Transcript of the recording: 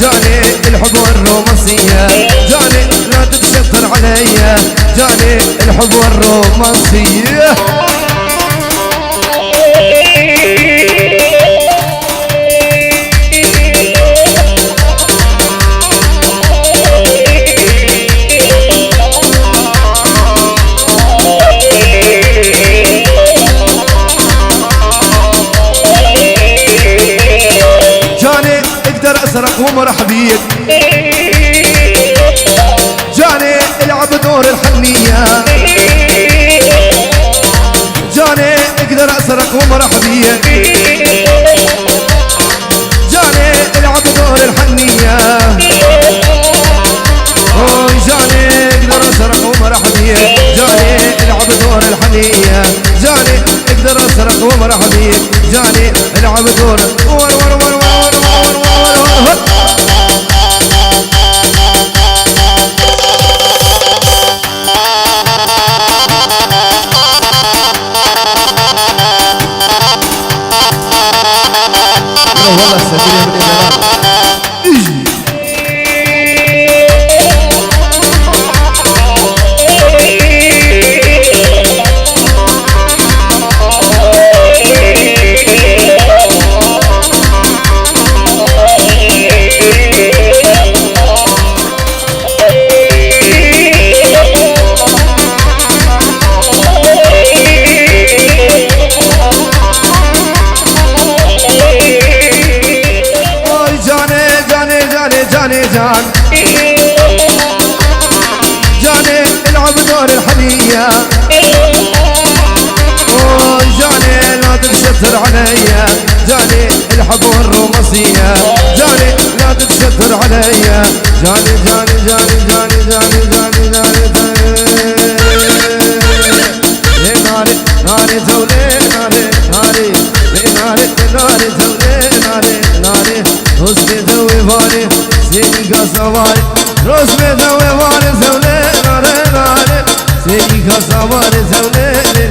جاني الحب والرومانسية، جاني لا تتشطر عليا، جاني الحب والرومانسية. أسرق ومرح بيك، جاني العب دور الحنية، جاني اقدر أسرق ومرح بيك، جاني العب دور الحنية، جاني اقدر أسرق ومرح بيك، جاني العب دور الحنية، جاني اقدر أسرق ومرح بيك، جاني العب دور ور ور ور ور والله السفير من الإمارات. جاني العب دور الحنية، جاني لا تتشتر عليا، جاني الحب والرومانسية، جاني لا تتشتر عليا، جاني جاني جاني جاني جاني جاني جاني ناري ناري زولي ناري ناري ناري ناري زولي ناري ناري حسني ذوي فاري سيدي كسواري روز में दवे वाले ज़वले नारे नारे सेही का सवार ज़वले रे